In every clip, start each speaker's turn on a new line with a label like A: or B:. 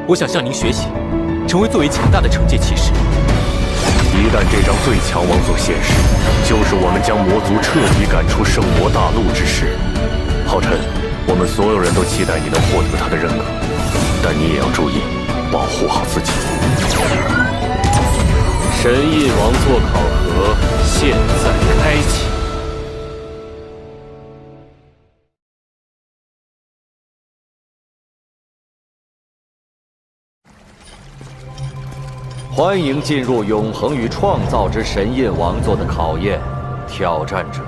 A: 我想向您学习，成为最为强大的惩戒骑士。
B: 一旦这张最强王座现世，就是我们将魔族彻底赶出圣魔大陆之时。浩辰，我们所有人都期待你能获得他的认可，但你也要注意，保护好自己。
C: 神印王座考核现在开启。
D: 欢迎进入永恒与创造之神印王座的考验，挑战者，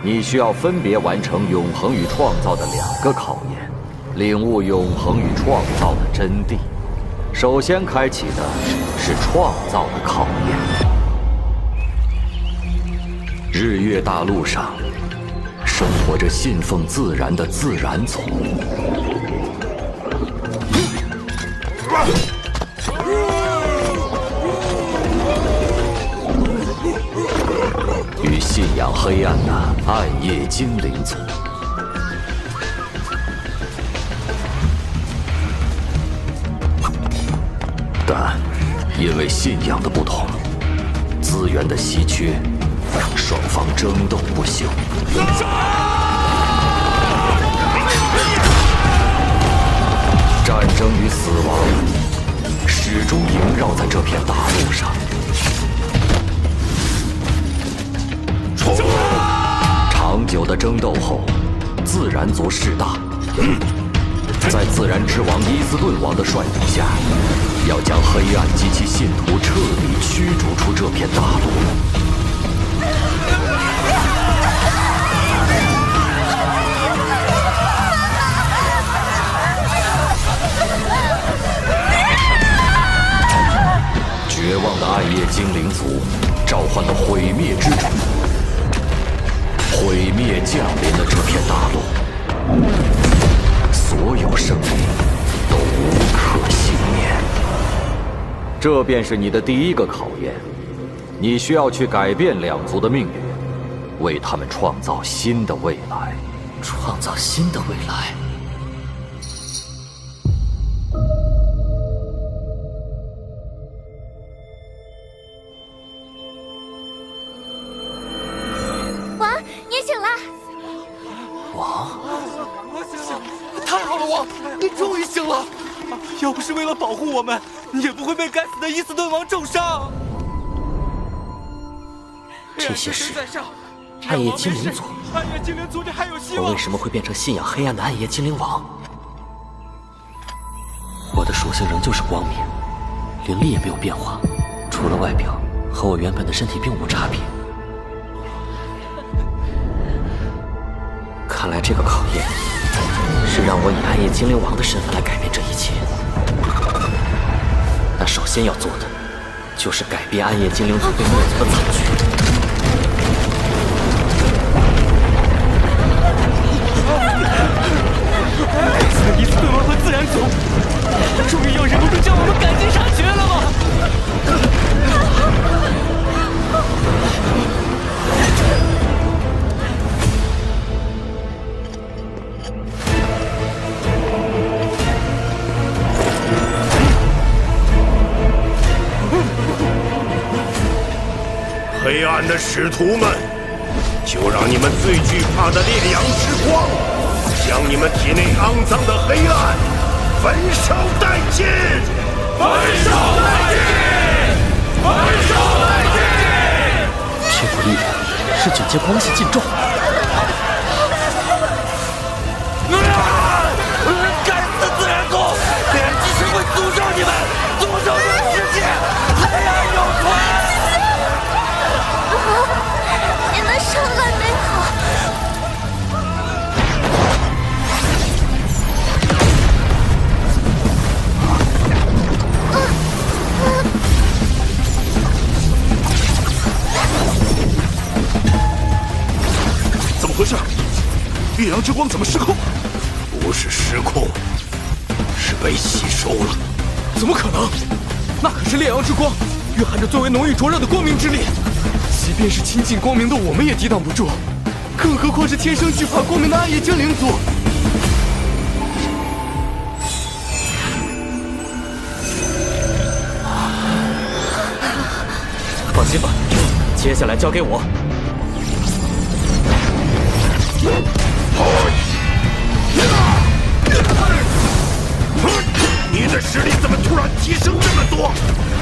D: 你需要分别完成永恒与创造的2个考验，领悟永恒与创造的真谛。首先开启的是创造的考验。日月大陆上，生活着信奉自然的自然族。与信仰黑暗的暗夜精灵族，但因为信仰的不同，资源的稀缺，双方争斗不休。战争与死亡始终萦绕在这片大陆上。长久的争斗后，自然族势大。在自然之王伊斯顿王的率领下，要将黑暗及其信徒彻底驱逐出这片大陆。绝望的暗夜精灵族召唤了毁灭之主。毁灭降临了这片大陆，所有生灵都无可幸免。这便是你的第一个考验，你需要去改变2族的命运，为他们创造新的未来。
A: 创造新的未来。要不是为了保护我们，你也不会被该死的伊斯顿王重伤。
E: 这些是暗夜精灵族，我为什么会变成信仰黑暗的暗夜精灵王？我的属性仍旧是光明，灵力也没有变化，除了外表，和我原本的身体并无差别。看来这个考验是让我以暗夜精灵王的身份来改变这一切。那首先要做的，就是改变暗夜精灵族被灭族的惨剧。
A: 该死的伊斯顿王和自然族，终于要忍不住将我们赶尽杀绝了吗？
B: 黑暗的使徒们，就让你们最惧怕的烈阳之光，将你们体内肮脏的黑暗焚烧殆尽！焚烧殆尽！焚烧殆尽！
E: 这股力量是9阶光系禁咒。
A: 该死的自然族！黑暗之神会诅咒你们，诅咒这个世界！黑暗永存！
F: 你们上来没好？
B: 怎么回事？烈阳之光怎么失控？不是失控，是被吸收了。
A: 怎么可能？那可是烈阳之光，蕴含着最为浓郁灼热的光明之力。即便是亲近光明的我们也抵挡不住，更何况是天生惧怕光明的暗夜精灵族。
E: 接下来交给我。
B: 你的实力怎么突然提升这么多？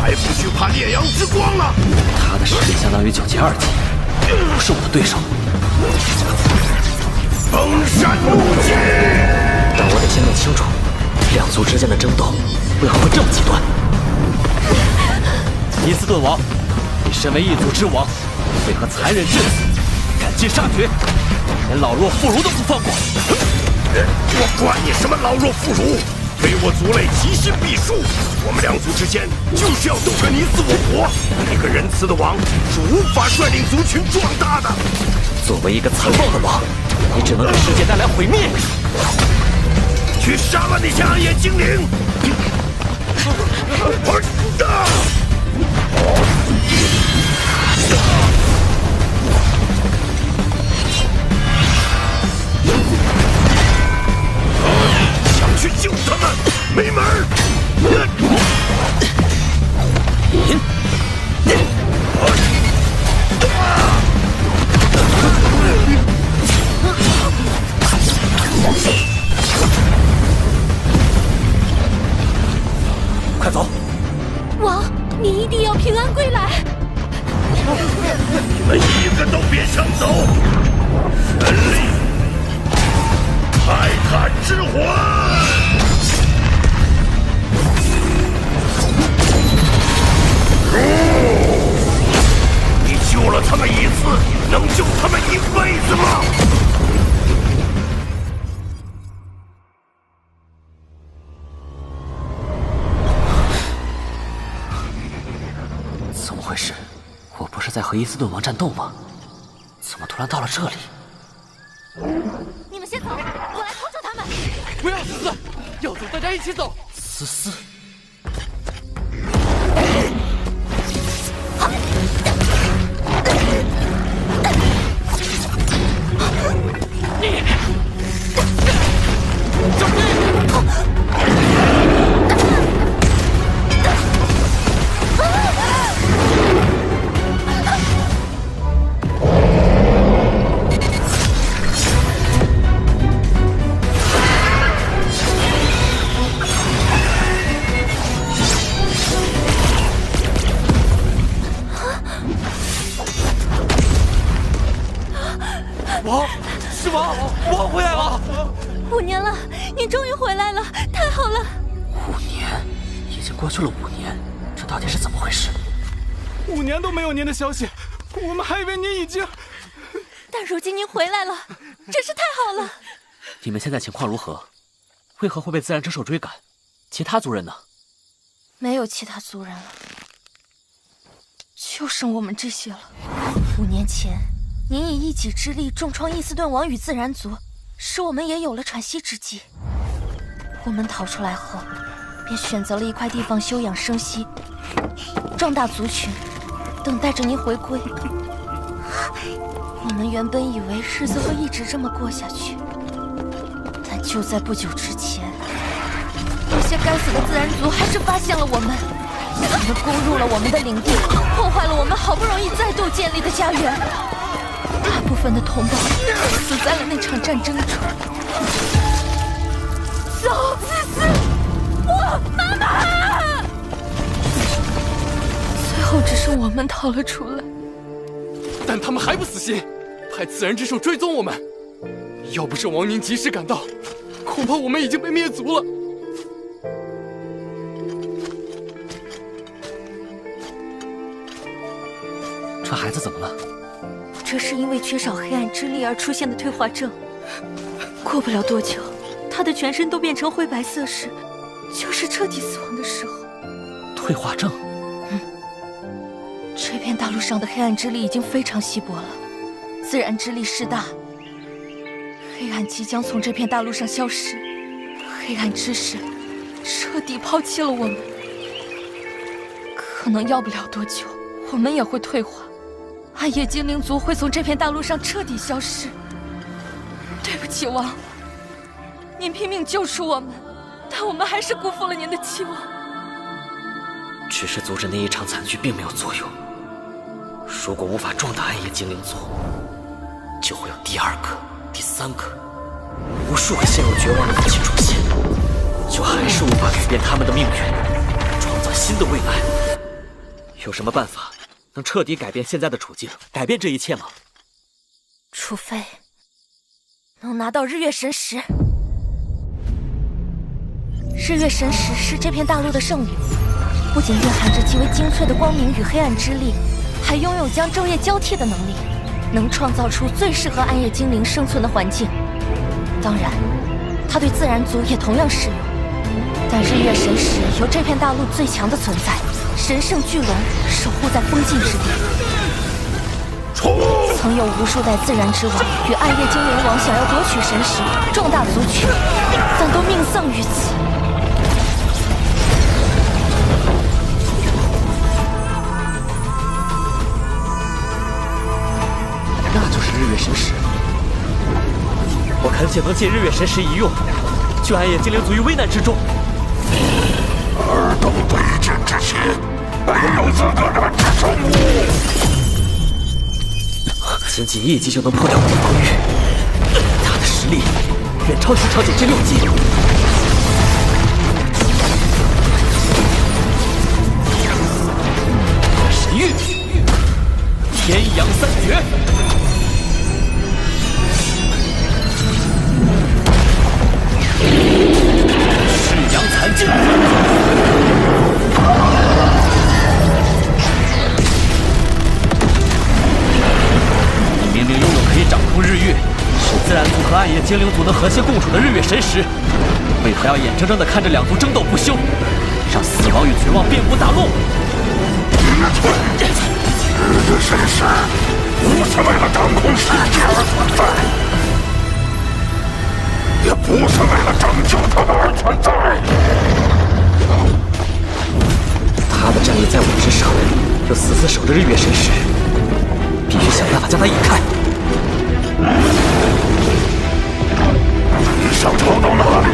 B: 还不惧怕烈阳之光了？
E: 他的实力相当于9级2级，不是我的对手。
B: 封山怒击！
E: 但我得先弄清楚，两族之间的争斗为何会这么极端。伊斯顿王，你身为一族之王，为何残忍至此，赶尽杀绝，连老弱妇孺都不放过？
B: 我管你什么老弱妇孺！非我族类，其心必术。我们两族之间就是要斗个你死我活。一个仁慈的王是无法率领族群壮大的。
E: 作为一个残暴的王，你只能给世界带来毁灭。
B: 去杀了那些暗夜精灵！想去救他们，没门儿！
E: 快走！
F: 王，你一定要平安归来！
B: 你们一个都别想走！神力，泰坦之魂！你救了他们一次，能救他们一辈子吗？
E: 怎么回事？我不是在和伊斯顿王战斗吗？怎么突然到了这里？
F: 你们先走，我来拖住他们。
A: 不要死，要走大家一起走。
E: 思思，
A: 王，是王，王回来了。
F: 5年了，你终于回来了，太好了。
E: 5年，已经过去了5年，这到底是怎么回事
A: ？5年都没有您的消息，我们还以为您已经……
F: 但如今您回来了，真是太好了。
E: 你们现在情况如何？为何会被自然之兽追赶？其他族人呢？
F: 没有其他族人了，就剩我们这些了。5年前，您以一己之力重创伊斯顿王与自然族，使我们也有了喘息之机。我们逃出来后，便选择了一块地方休养生息，壮大族群，等待着您回归。我们原本以为日子会一直这么过下去，但就在不久之前，那些该死的自然族还是发现了我们，他们攻入了我们的领地，破坏了我们好不容易再度建立的家园。大部分的同胞死在了那场战争中。走，思思，我妈妈！最后只剩我们逃了出来。
A: 但他们还不死心，派自然之兽追踪我们。要不是王您及时赶到，恐怕我们已经被灭族了。
E: 这孩子怎么了？
F: 这是因为缺少黑暗之力而出现的退化症。过不了多久，他的全身都变成灰白色时，就是彻底死亡的时候。
E: 退化症？
F: 这片大陆上的黑暗之力已经非常稀薄了，自然之力势大，黑暗即将从这片大陆上消失。黑暗之神彻底抛弃了我们，可能要不了多久，我们也会退化。暗夜精灵族会从这片大陆上彻底消失。对不起，王，您拼命救出我们，但我们还是辜负了您的期望。
E: 只是阻止那一场惨剧并没有作用，如果无法壮大暗夜精灵族，就会有第二个、第三个，无数个陷入绝望的母亲出现，就还是无法改变他们的命运，创造新的未来。有什么办法能彻底改变现在的处境，改变这一切吗？
F: 除非能拿到日月神石。日月神石是这片大陆的圣域，不仅蕴含着极为精粹的光明与黑暗之力，还拥有将昼夜交替的能力，能创造出最适合暗夜精灵生存的环境。当然，它对自然族也同样适用。但日月神石由这片大陆最强的存在神圣巨龙守护在封禁之地。曾有无数代自然之王与暗夜精灵王想要夺取神石，壮大族群，但都命丧于此。
E: 那就是日月神石，我恳请能借日月神石一用，救暗夜精灵族于危难之中。
B: 尔等卑贱之血，没有资格来支撑我。
E: 仅仅一击就能破掉我的防御，他的实力远超许长久之6击。神域，天阳三绝。赤阳残镜，你明明拥有可以掌控日月，使自然族和暗夜精灵族能和谐共处的日月神石，为何要眼睁睁地看着两族争斗不休，让死亡与绝望遍布大陆？
B: 日月神石不是为了掌控世界而存在，也不是为了拯救他们而存在。
E: 他的战力在我之上，又死守着日月神石，必须想办法将他引开。
B: 你想逃到哪里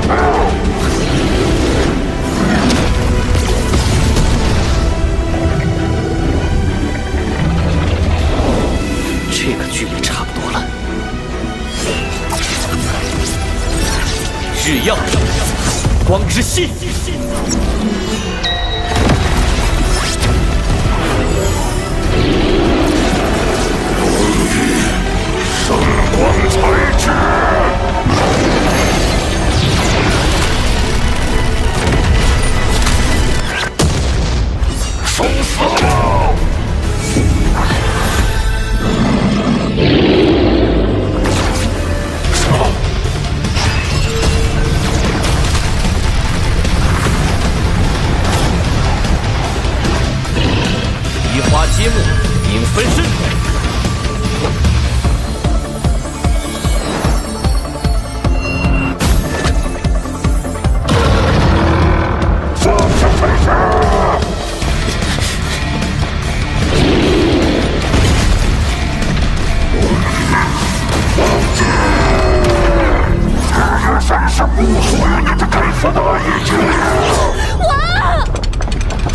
B: 去？
E: 这个距离差不多了。日曜，光之息。
B: 圣光才智，受死吧！
E: 移花接木，影分身。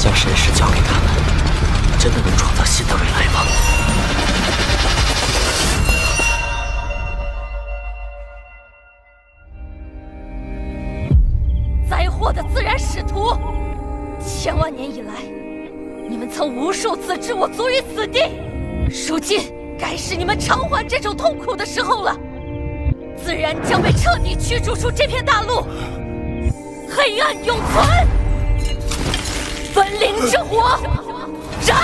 E: 将神石交给他们，真的能创造新的未来吗？
F: 灾祸的自然使徒，千万年以来，你们曾无数次置我族于死地，如今该是你们偿还这种痛苦的时候了。自然将被彻底驱逐出这片大陆，黑暗永存，分灵之火燃！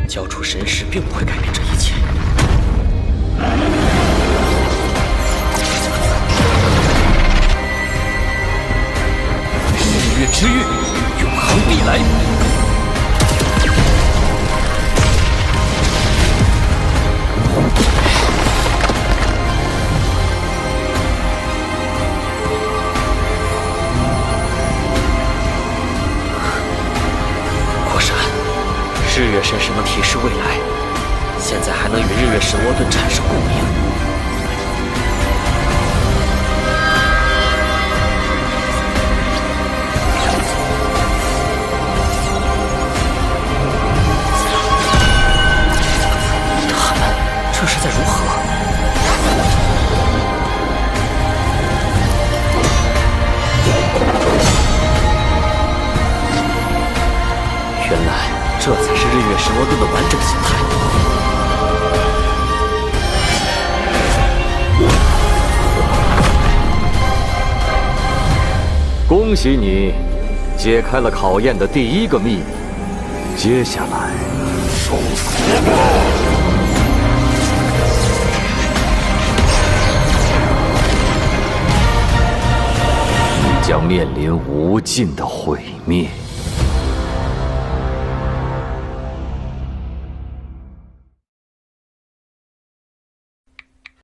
E: 交出神石并不会改变这一切。之域，永恒必来。日月神石能提示未来，现在还能与日月神窝盾产生共鸣。他们这是在如何？原来。这才是日月神窝盾的完整形态。
D: 恭喜你，解开了考验的第一个秘密。接下来，受死吧！你将面临无尽的毁灭。